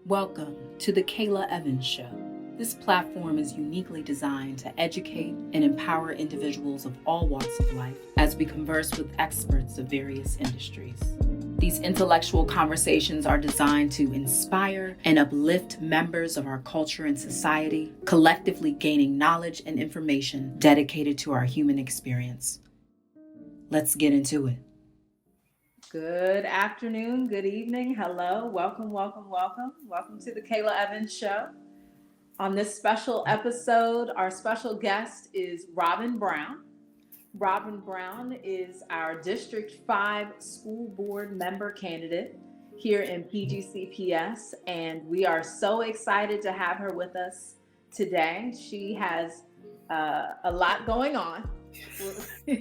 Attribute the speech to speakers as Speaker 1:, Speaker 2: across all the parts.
Speaker 1: Welcome to the Kaala Evans Show. This platform is uniquely designed to educate and empower individuals of all walks of life as we converse with experts of various industries. These intellectual conversations are designed to inspire and uplift members of our culture and society, collectively gaining knowledge and information dedicated to our human experience. Let's get into it. Good afternoon, good evening, hello, welcome to the Kaala Evans Show. On this special episode, our special guest is Robin Brown. Robin Brown is our District 5 School Board member candidate here in PGCPS, and we are so excited to have her with us today. She has a lot going on. We're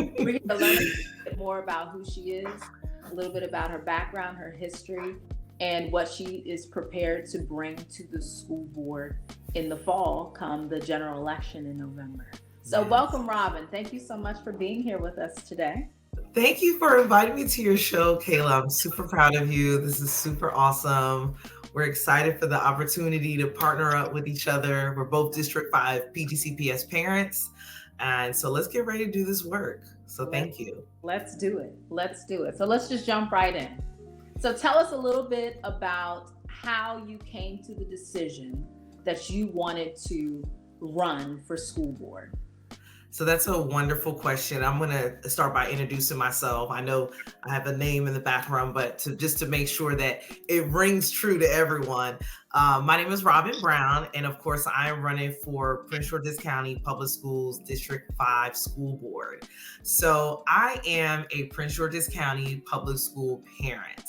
Speaker 1: going to learn a bit more about who she is, a little bit about her background, her history, and what she is prepared to bring to the school board in the fall come the general election in November. So Welcome, Robin. Thank you so much for being here with us today.
Speaker 2: Thank you for inviting me to your show, Kaala. I'm super proud of you. This is super awesome. We're excited for the opportunity to partner up with each other. We're both District 5 PGCPS parents. And so let's get ready to do this work. So thank you.
Speaker 1: Let's do it. So let's just jump right in. So tell us a little bit about how you came to the decision that you wanted to run for school board.
Speaker 2: So that's a wonderful question. I'm going to start by introducing myself. I know I have a name in the background, but to make sure that it rings true to everyone. My name is Robin Brown, and of course, I am running for Prince George's County Public Schools District 5 School Board. So I am a Prince George's County Public School parent.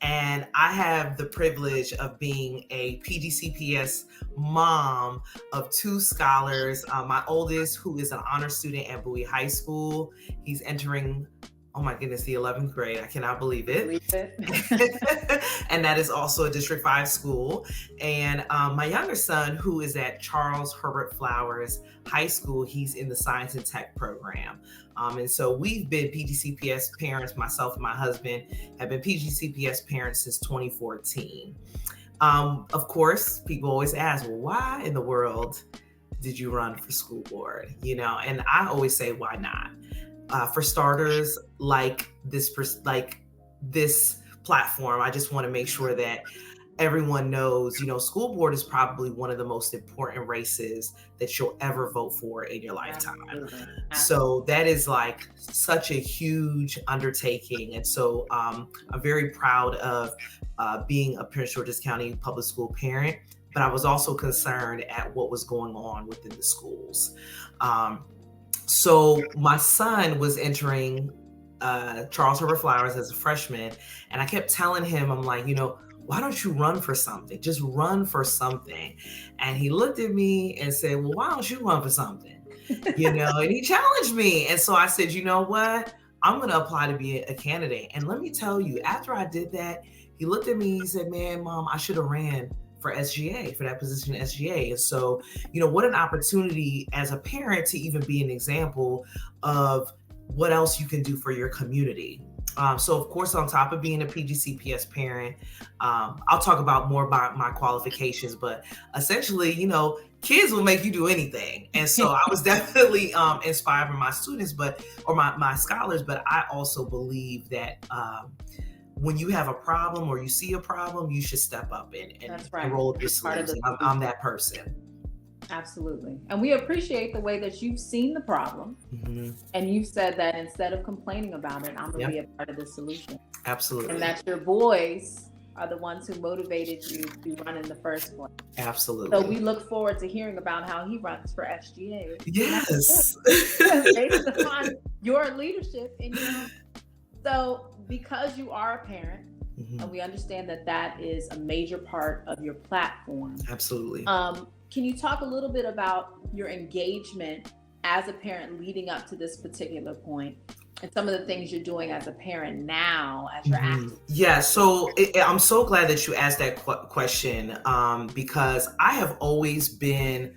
Speaker 2: And I have the privilege of being a PGCPS mom of two scholars. My oldest, who is an honor student at Bowie High School, he's entering, oh my goodness, the 11th grade. I cannot believe it. And that is also a District 5 school. And my younger son, who is at Charles Herbert Flowers High School, he's in the Science and Tech program. And so we've been PGCPS parents, myself and my husband have been PGCPS parents since 2014. Of course, people always ask, well, why in the world did you run for school board? You know, and I always say, why not? For starters, like this platform, I just want to make sure that everyone knows, you know, school board is probably one of the most important races that you'll ever vote for in your lifetime. Absolutely. So that is like such a huge undertaking. And so I'm very proud of being a Prince George's County public school parent, but I was also concerned at what was going on within the schools. So my son was entering Charles Herbert Flowers as a freshman, and I kept telling him, I'm like, you know, why don't you run for something? Just run for something. And he looked at me and said, well, why don't you run for something? You know, and he challenged me. And so I said, you know what? I'm going to apply to be a candidate. And let me tell you, after I did that, he looked at me, he said, man, Mom, I should have ran for SGA, for that position in SGA. And so, you know, what an opportunity as a parent to even be an example of what else you can do for your community. So of course, on top of being a PGCPS parent, I'll talk about more about my qualifications, but essentially, you know, kids will make you do anything. And so I was definitely inspired by my students, or my scholars, but I also believe that when you have a problem or you see a problem, you should step up and roll up your sleeves. I'm that person.
Speaker 1: Absolutely. And we appreciate the way that you've seen the problem. Mm-hmm. And you've said that instead of complaining about it, I'm going to be a part of the solution.
Speaker 2: Absolutely.
Speaker 1: And that your boys are the ones who motivated you to run in the first place.
Speaker 2: Absolutely.
Speaker 1: So we look forward to hearing about how he runs for SGA.
Speaker 2: Yes.
Speaker 1: Based upon your leadership. So because you are a parent, mm-hmm. and we understand that that is a major part of your platform.
Speaker 2: Absolutely.
Speaker 1: Can you talk a little bit about your engagement as a parent leading up to this particular point and some of the things you're doing as a parent now as you're active?
Speaker 2: Yeah, so I'm so glad that you asked that question because I have always been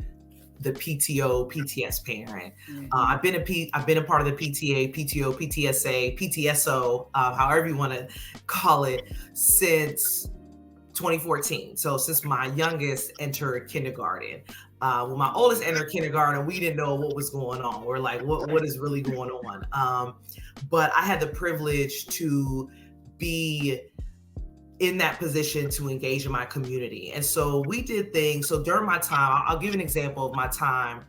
Speaker 2: the PTO, PTS parent. Mm-hmm. I've been a part of the PTA, PTO, PTSA, PTSO, however you want to call it, since 2014. So since my youngest entered kindergarten, when my oldest entered kindergarten, we didn't know what was going on. We're like, what is really going on? But I had the privilege to be in that position to engage in my community. And so we did things. So during my time, I'll give an example of my time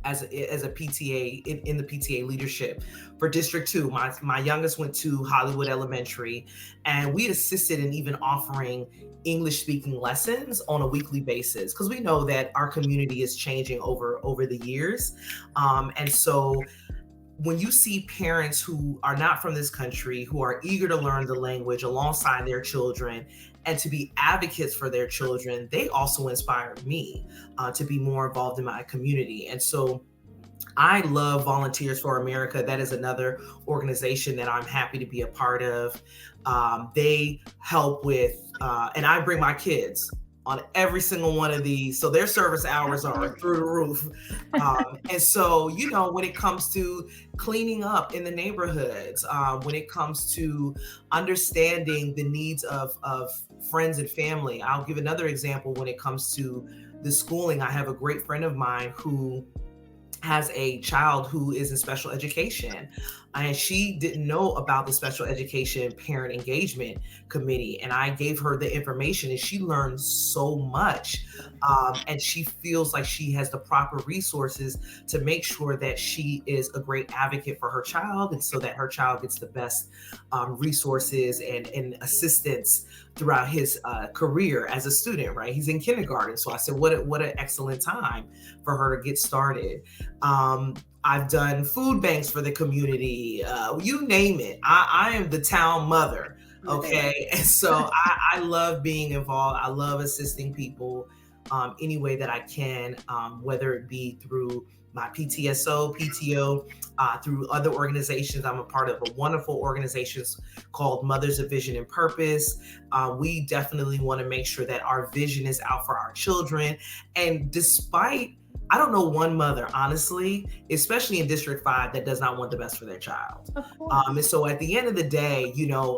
Speaker 2: as a PTA in the PTA leadership for District 2. My youngest went to Hollywood Elementary, and we assisted in even offering English speaking lessons on a weekly basis, because we know that our community is changing over the years. And so when you see parents who are not from this country, who are eager to learn the language alongside their children and to be advocates for their children, they also inspired me to be more involved in my community. And so I love Volunteers for America. That is another organization that I'm happy to be a part of. They help with, and I bring my kids on every single one of these. So their service hours are through the roof. And so, when it comes to cleaning up in the neighborhoods, when it comes to understanding the needs of friends and family, I'll give another example when it comes to the schooling. I have a great friend of mine who has a child who is in special education, and she didn't know about the special education parent engagement committee. And I gave her the information, and she learned so much. And she feels like she has the proper resources to make sure that she is a great advocate for her child, and so that her child gets the best resources and assistance throughout his career as a student, right? He's in kindergarten. So I said, what an excellent time for her to get started. I've done food banks for the community, you name it. I am the town mother, okay? And so I love being involved. I love assisting people any way that I can, whether it be through my PTSO, PTO, through other organizations. I'm a part of a wonderful organizations called Mothers of Vision and Purpose. We definitely want to make sure that our vision is out for our children. And despite, I don't know one mother, honestly, especially in District 5, that does not want the best for their child. And so at the end of the day,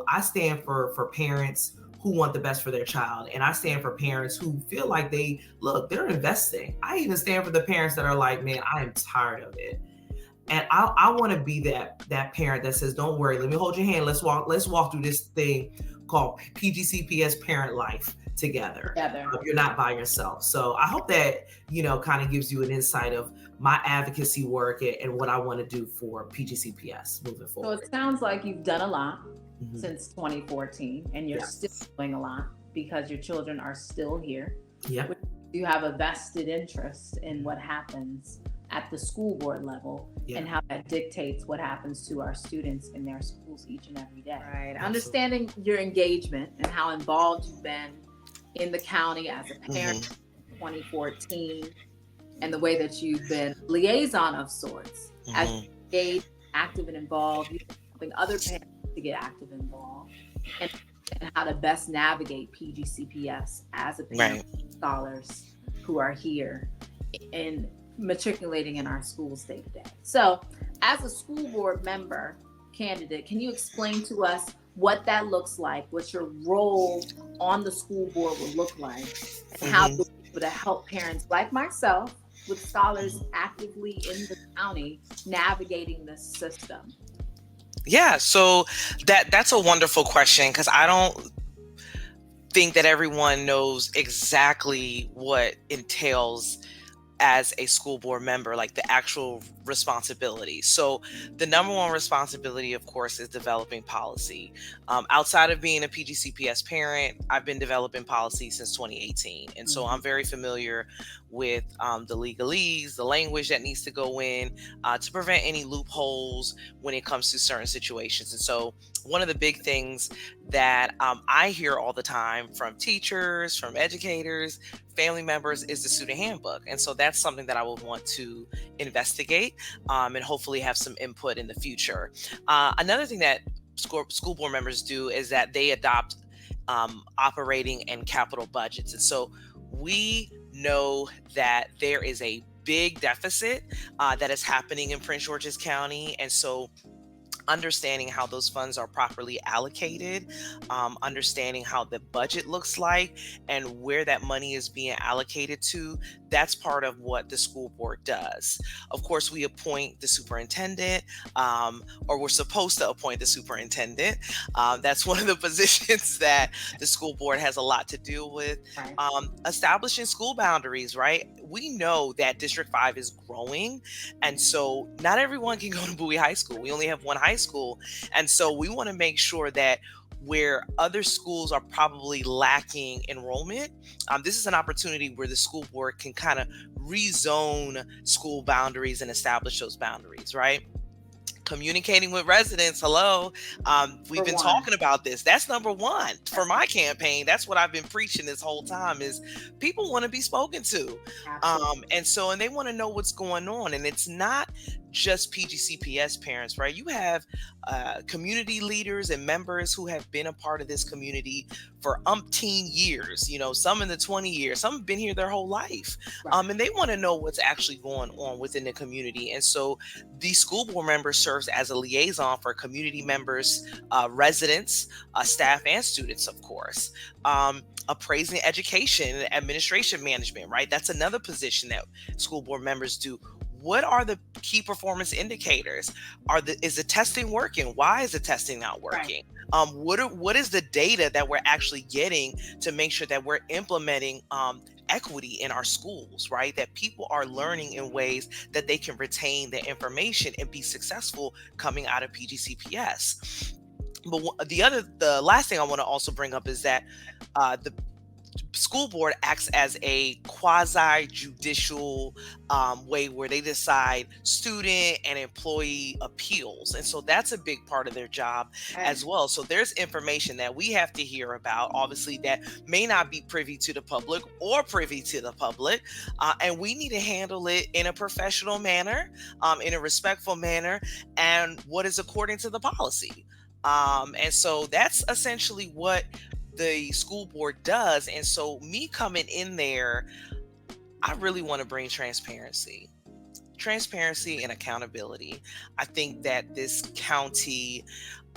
Speaker 2: I stand for parents who want the best for their child. And I stand for parents who feel like they're investing. I even stand for the parents that are like, man, I am tired of it. And I want to be that parent that says, don't worry, let me hold your hand. Let's walk through this thing called PGCPS Parent Life together. You're not by yourself. So I hope that, kind of gives you an insight of my advocacy work and what I want to do for PGCPS moving forward.
Speaker 1: So it sounds like you've done a lot since 2014, and you're still doing a lot because your children are still here.
Speaker 2: Yeah.
Speaker 1: You have a vested interest in what happens at the school board level and how that dictates what happens to our students in their schools each and every day. Right. Absolutely. Understanding your engagement and how involved you've been in the county as a parent in 2014, and the way that you've been liaison of sorts as you engaged, active and involved, you're helping other parents to get active and involved, and how to best navigate PGCPS as a parent of scholars who are here and matriculating in our schools day to day. So as a school board member candidate, can you explain to us what that looks like, what your role on the school board will look like, and how you'll be able to help parents like myself with scholars actively in the county navigating this system?
Speaker 3: Yeah, so that's a wonderful question, because I don't think that everyone knows exactly what entails as a school board member, like the actual responsibility. So the number one responsibility, of course, is developing policy. Outside of being a PGCPS parent, I've been developing policy since 2018. And so I'm very familiar with the legalese, the language that needs to go in to prevent any loopholes when it comes to certain situations. And so one of the big things that I hear all the time from teachers, from educators, family members is the student handbook. And so that's something that I will want to investigate and hopefully have some input in the future. Another thing that school board members do is that they adopt operating and capital budgets. And so we know that there is a big deficit that is happening in Prince George's County. And so understanding how those funds are properly allocated, understanding how the budget looks like and where that money is being allocated to. That's part of what the school board does. Of course, we appoint the superintendent, or we're supposed to appoint the superintendent. That's one of the positions that the school board has a lot to deal with.
Speaker 1: Right.
Speaker 3: Establishing school boundaries, right? We know that District 5 is growing, and so not everyone can go to Bowie High School. We only have one high school, and so we want to make sure that where other schools are probably lacking enrollment, this is an opportunity where the school board can kind of rezone school boundaries and establish those boundaries, right? Communicating with residents. Hello. We've been talking about this. That's number one for my campaign. That's what I've been preaching this whole time is people want to be spoken to. And they want to know what's going on. And it's not just PGCPS parents, right? You have community leaders and members who have been a part of this community for umpteen years, some in the 20 years, some have been here their whole life. Right. And they want to know what's actually going on within the community. And so the school board member serves as a liaison for community members, residents, staff, and students, of course. Appraising education and administration management, right? That's another position that school board members do. What are the key performance indicators? Is the testing working? Why is the testing not working? Right. What is the data that we're actually getting to make sure that we're implementing equity in our schools, right? That people are learning in ways that they can retain the information and be successful coming out of PGCPS. But the last thing I want to also bring up is that the school board acts as a quasi-judicial way where they decide student and employee appeals. And so that's a big part of their job as well. So there's information that we have to hear about, obviously, that may not be privy to the public or privy to the public. And we need to handle it in a professional manner, in a respectful manner, and what is according to the policy. And so that's essentially what the school board does. And so me coming in there, I really want to bring transparency and accountability. I think that this county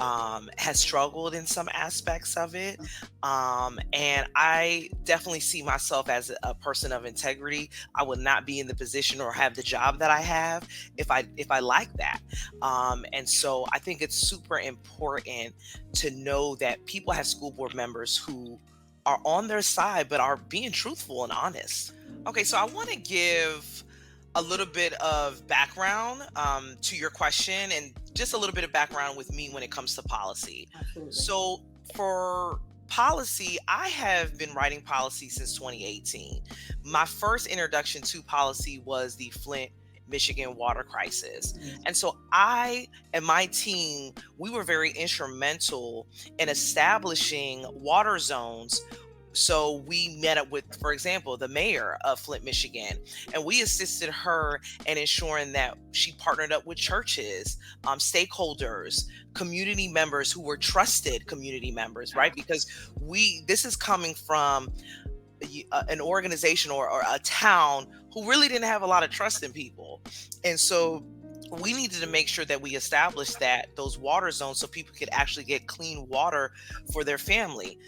Speaker 3: has struggled in some aspects of it. And I definitely see myself as a person of integrity. I would not be in the position or have the job that I have if I like that. And so I think it's super important to know that people have school board members who are on their side, but are being truthful and honest. Okay, so I want to give a little bit of background to your question, and just a little bit of background with me when it comes to policy.
Speaker 1: Absolutely.
Speaker 3: So for policy, I have been writing policy since 2018. My first introduction to policy was the Flint, Michigan water crisis. Mm-hmm. And so I and my team, we were very instrumental in establishing water zones. So we met up with, for example, the mayor of Flint, Michigan, and we assisted her in ensuring that she partnered up with churches, stakeholders, community members who were trusted community members, right? Because this is coming from an organization or a town who really didn't have a lot of trust in people. And so we needed to make sure that we established those water zones so people could actually get clean water for their family.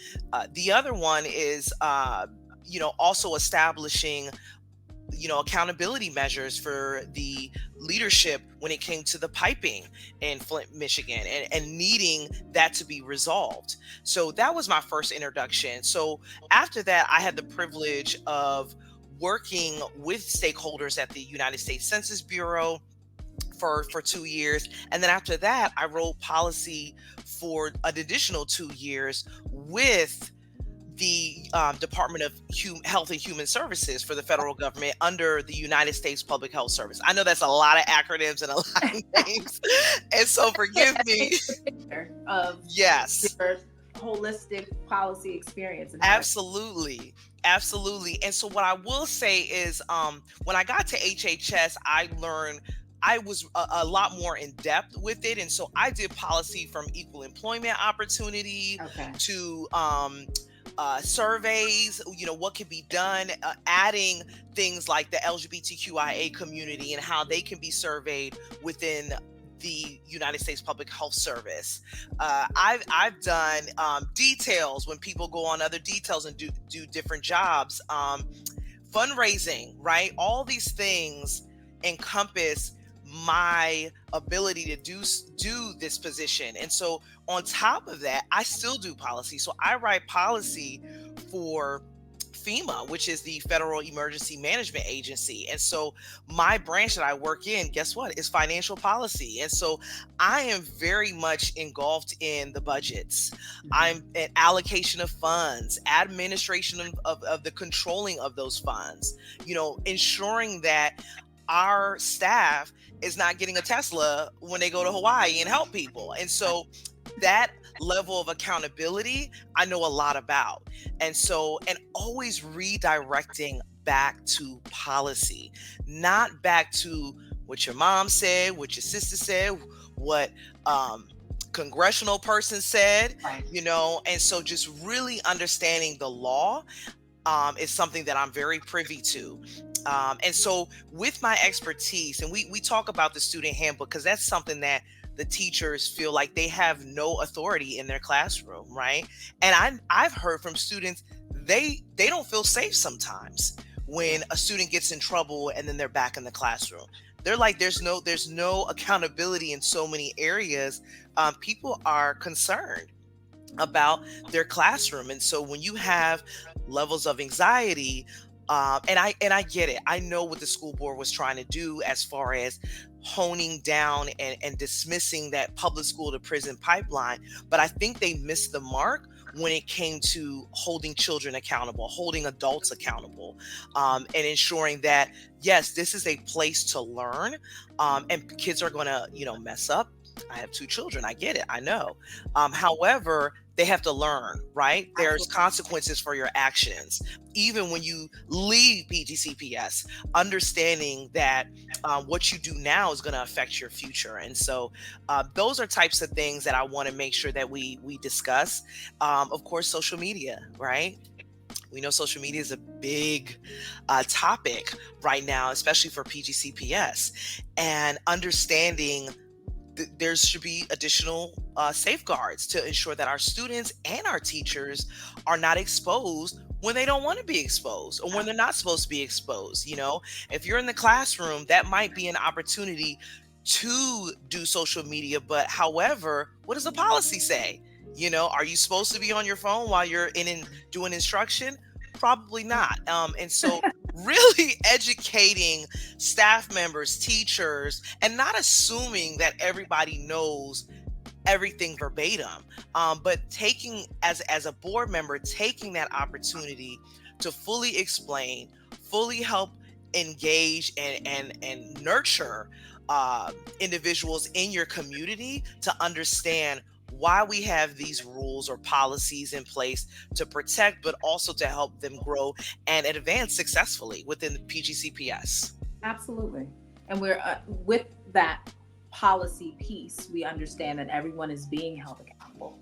Speaker 3: The other one is, also establishing, accountability measures for the leadership when it came to the piping in Flint, Michigan, and needing that to be resolved. So that was my first introduction. So after that, I had the privilege of working with stakeholders at the United States Census Bureau for 2 years. And then after that, I wrote policy for an additional 2 years with the Department of Health and Human Services for the federal government under the United States Public Health Service. I know that's a lot of acronyms and a lot of names. And so forgive me. Yes.
Speaker 1: Your holistic policy experience.
Speaker 3: Absolutely. And so what I will say is when I got to HHS, I was a lot more in depth with it. And so I did policy from equal employment opportunity to surveys, what can be done, adding things like the LGBTQIA community and how they can be surveyed within the United States Public Health Service. I've done details when people go on other details and do different jobs. Fundraising, right? All these things encompass my ability to do this position. And so on top of that, I still do policy. So I write policy for FEMA, which is the Federal Emergency Management Agency. And so my branch that I work in, guess what, is financial policy. And so I am very much engulfed in the budgets. I'm at allocation of funds, administration of the controlling of those funds, ensuring that our staff is not getting a Tesla when they go to Hawaii and help people. And so that level of accountability, I know a lot about. And always redirecting back to policy, not back to what your mom said, what your sister said, what congressional person said,
Speaker 1: Right.
Speaker 3: And so just really understanding the law is something that I'm very privy to. And so with my expertise, and we talk about the student handbook, because that's something that the teachers feel like they have no authority in their classroom, right? And I've heard from students, they don't feel safe sometimes when a student gets in trouble and then they're back in the classroom. They're like, there's no accountability in so many areas. People are concerned about their classroom. And so when you have levels of anxiety, and I get it. I know what the school board was trying to do as far as honing down and dismissing that public school to prison pipeline. But I think they missed the mark when it came to holding children accountable, holding adults accountable, and ensuring that, yes, this is a place to learn, and kids are going to, mess up. I have 2 children. I get it. I know. However, they have to learn, right? There's consequences for your actions. Even when you leave PGCPS, understanding that what you do now is going to affect your future. And so those are types of things that I want to make sure that we discuss. Of course, social media, right? We know social media is a big topic right now, especially for PGCPS, and understanding there should be additional safeguards to ensure that our students and our teachers are not exposed when they don't want to be exposed or when they're not supposed to be exposed. If you're in the classroom, that might be an opportunity to do social media. But however, what does the policy say? Are you supposed to be on your phone while you're doing instruction? Probably not. And so really educating staff members, teachers, and not assuming that everybody knows everything verbatim, but taking, as a board member, taking that opportunity to fully explain, fully help engage and nurture individuals in your community to understand why we have these rules or policies in place to protect, but also to help them grow and advance successfully within the PGCPS.
Speaker 1: Absolutely. And we're with that policy piece, we understand that everyone is being held accountable,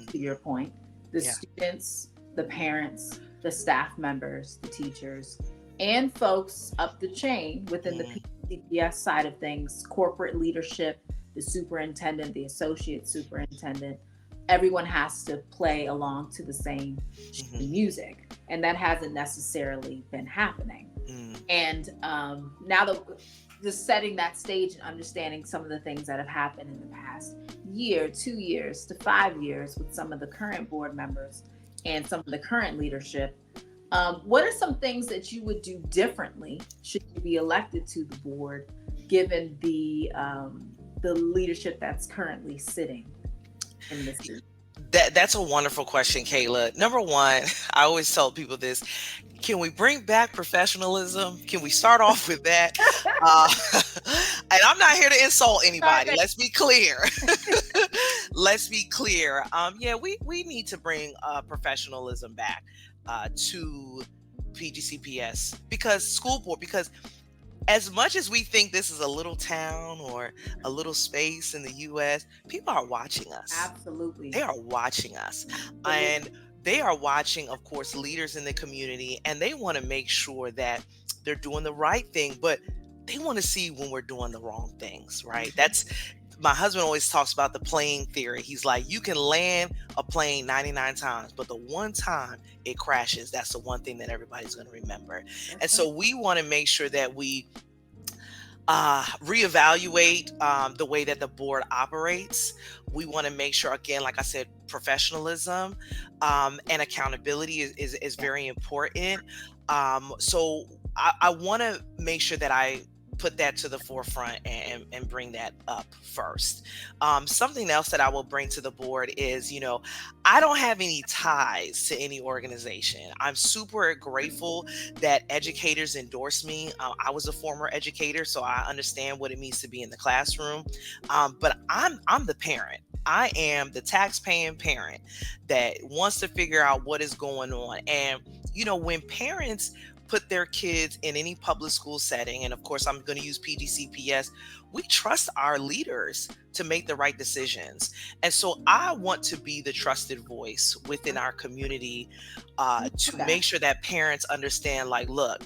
Speaker 1: to your point. The students, the parents, the staff members, the teachers, and folks up the chain within the PGCPS side of things, corporate leadership, the superintendent, the associate superintendent, everyone has to play along to the same music. And that hasn't necessarily been happening. And now just setting that stage and understanding some of the things that have happened in the past year, 2 years to 5 years with some of the current board members and some of the current leadership. What are some things that you would do differently should you be elected to the board, given the leadership that's currently sitting in this seat?
Speaker 3: That's a wonderful question, Kayla. Number one, I always tell people this: can we bring back professionalism? Can we start off with that? And I'm not here to insult anybody. Let's be clear. Let's be clear. We need to bring professionalism back to PGCPS because as much as we think this is a little town or a little space in the U.S., people are watching us.
Speaker 1: Absolutely.
Speaker 3: They are watching us.
Speaker 1: Absolutely.
Speaker 3: And they are watching, of course, leaders in the community, and they want to make sure that they're doing the right thing, but they want to see when we're doing the wrong things, right? That's my husband always talks about the plane theory. He's like, you can land a plane 99 times, but the one time it crashes, that's the one thing that everybody's going to remember. And so we want to make sure that we reevaluate the way that the board operates. We want to make sure, again, like I said, professionalism and accountability is very important. So I want to make sure that I put that to the forefront and bring that up first. Something else that I will bring to the board is, I don't have any ties to any organization. I'm super grateful that educators endorse me. I was a former educator, so I understand what it means to be in the classroom. But I'm the parent. I am the tax-paying parent that wants to figure out what is going on. And, when parents put their kids in any public school setting, and of course I'm going to use PGCPS, we trust our leaders to make the right decisions. And so I want to be the trusted voice within our community to make sure that parents understand, like, look,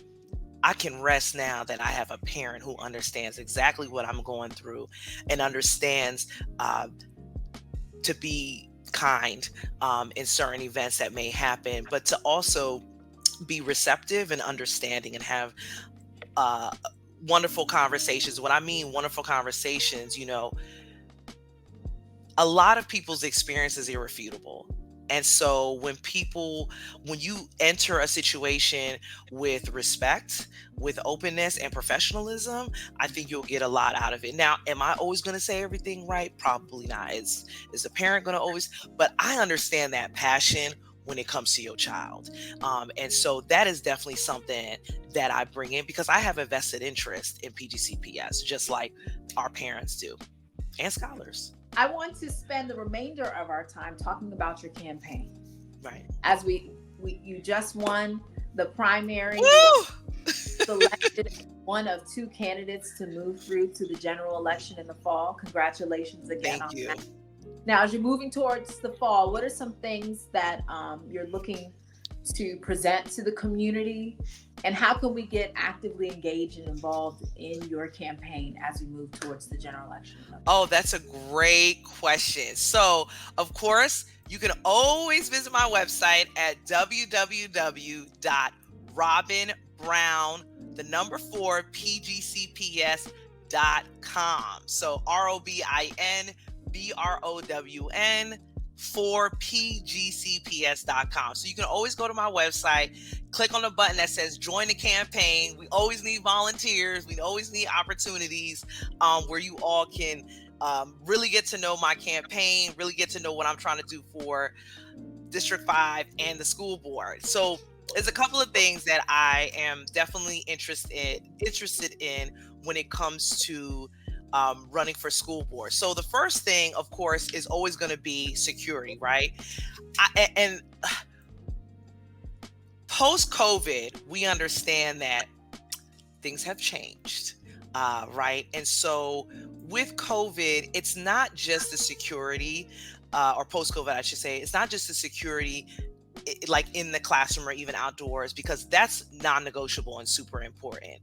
Speaker 3: I can rest now that I have a parent who understands exactly what I'm going through and understands to be kind in certain events that may happen, but to also be receptive and understanding and have wonderful conversations. When I mean wonderful conversations, a lot of people's experience is irrefutable. And so when you enter a situation with respect, with openness and professionalism, I think you'll get a lot out of it. Now, am I always going to say everything right? Probably not. Is a parent going to always, but I understand that passion when it comes to your child. And so that is definitely something that I bring in because I have a vested interest in PGCPS, just like our parents do, and scholars.
Speaker 4: I want to spend the remainder of our time talking about your campaign.
Speaker 3: Right.
Speaker 4: As you just won the primary, selected one of 2 candidates to move through to the general election in the fall. Congratulations again.
Speaker 3: Thank you.
Speaker 4: That. Now, as you're moving towards the fall, what are some things that you're looking to present to the community? And how can we get actively engaged and involved in your campaign as we move towards the general election?
Speaker 3: Oh, that's a great question. So, of course, you can always visit my website at www.robinbrown4pgcps.com. So ROBINBROWN 4pgcps.com. So you can always go to my website, click on the button that says join the campaign. We always need volunteers. We always need opportunities where you all can really get to know my campaign, really get to know what I'm trying to do for District 5 and the school board. So there's a couple of things that I am definitely interested in when it comes to running for school board. So the first thing, of course, is always going to be security, right? And post-COVID, we understand that things have changed, right? And so with COVID, it's not just the security, or post-COVID, I should say, it's not just the security like in the classroom or even outdoors, because that's non-negotiable and super important.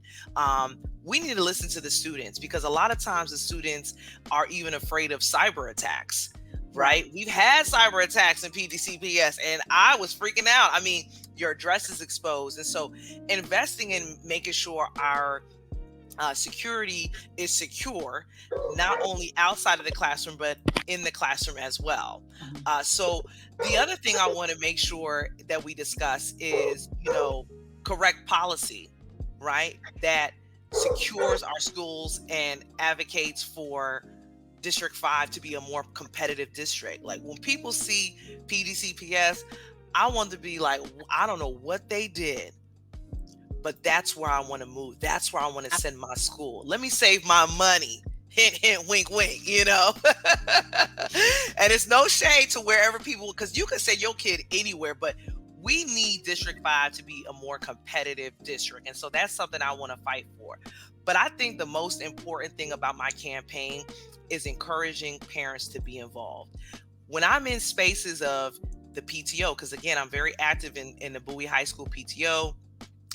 Speaker 3: We need to listen to the students because a lot of times the students are even afraid of cyber attacks, right? We've had cyber attacks in PGCPS and I was freaking out. I mean, your address is exposed. And so investing in making sure our security is secure, not only outside of the classroom, but in the classroom as well. So the other thing I want to make sure that we discuss is, correct policy, right? That secures our schools and advocates for District 5 to be a more competitive district. Like when people see PGCPS, I want to be like, I don't know what they did, but that's where I want to move. That's where I want to send my school. Let me save my money. Hint, hint, wink, wink, And it's no shade to wherever people, because you can send your kid anywhere, but we need District 5 to be a more competitive district. And so that's something I want to fight for. But I think the most important thing about my campaign is encouraging parents to be involved. When I'm in spaces of the PTO, because again, I'm very active in the Bowie High School PTO,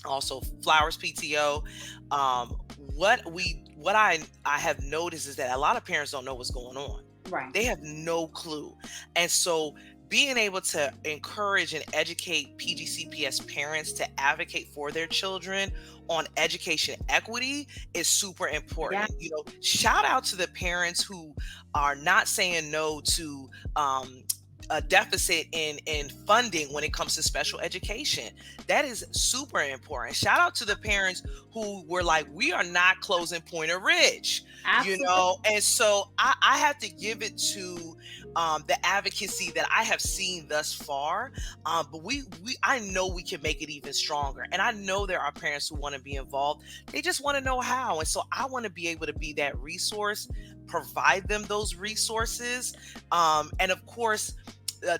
Speaker 3: also Flowers PTO. what I have noticed is that a lot of parents don't know what's going on.
Speaker 4: Right.
Speaker 3: They have no clue. And so being able to encourage and educate PGCPS parents to advocate for their children on education equity is super important.
Speaker 4: Yeah.
Speaker 3: You know, shout out to the parents who are not saying no to a deficit in funding when it comes to special education. That is super important. Shout out to the parents who were like, we are not closing Pointer Ridge.
Speaker 4: Absolutely.
Speaker 3: You know, and so I have to give it to the advocacy that I have seen thus far. But I know we can make it even stronger. And I know there are parents who want to be involved. They just want to know how. And so I want to be able to be that resource, provide them those resources. And of course,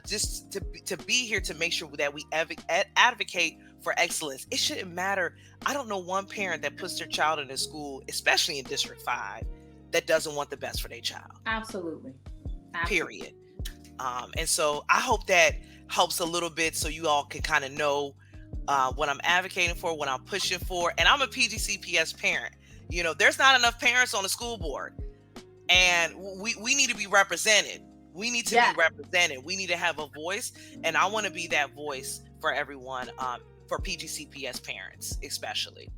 Speaker 3: just to be here to make sure that we advocate for excellence. It shouldn't matter. I don't know one parent that puts their child in a school, especially in District 5, that doesn't want the best for their child.
Speaker 4: Absolutely.
Speaker 3: Period. And so I hope that helps a little bit so you all can kind of know what I'm advocating for, what I'm pushing for. And I'm a PGCPS parent. You know, there's not enough parents on the school board, and we need to be represented. We need to be represented. We need to have a voice, and I want to be that voice for everyone, for PGCPS parents especially.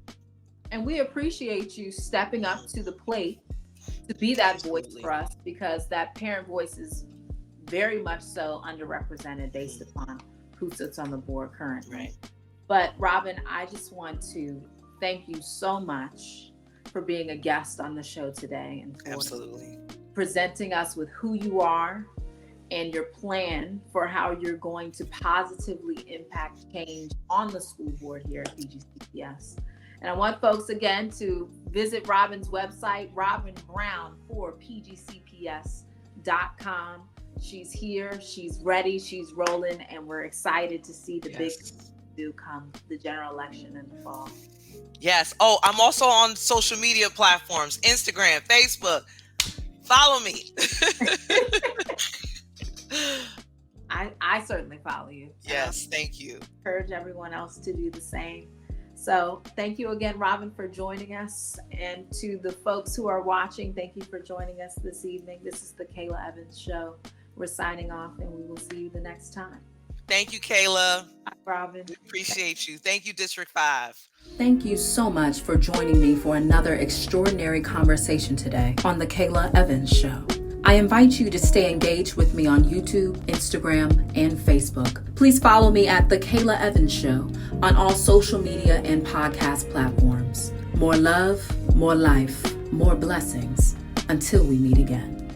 Speaker 4: And we appreciate you stepping up to the plate to be that voice for us, because that parent voice is very much so underrepresented based upon who sits on the board currently.
Speaker 3: Right.
Speaker 4: But Robin, I just want to thank you so much for being a guest on the show today and for
Speaker 3: Absolutely
Speaker 4: presenting us with who you are and your plan for how you're going to positively impact change on the school board here at PGCPS. And I want folks again to visit Robin's website, Robin Brown for PGCPS.com. She's here, she's ready, she's rolling, and we're excited to see the big do come the general election in the fall.
Speaker 3: Yes. Oh, I'm also on social media platforms, Instagram, Facebook. Follow me.
Speaker 4: I certainly follow you.
Speaker 3: Yes, thank you.
Speaker 4: Encourage everyone else to do the same. So thank you again, Robin, for joining us. And to the folks who are watching, thank you for joining us this evening. This is the Kaala Evans Show. We're signing off, and we will see you the next time.
Speaker 3: Thank you, Kayla.
Speaker 4: Bye, Robin.
Speaker 3: We appreciate you. Thank you, District 5.
Speaker 1: Thank you so much for joining me for another extraordinary conversation today on the Kaala Evans Show. I invite you to stay engaged with me on YouTube, Instagram, and Facebook. Please follow me at the Kaala Evans Show on all social media and podcast platforms. More love, more life, more blessings. Until we meet again.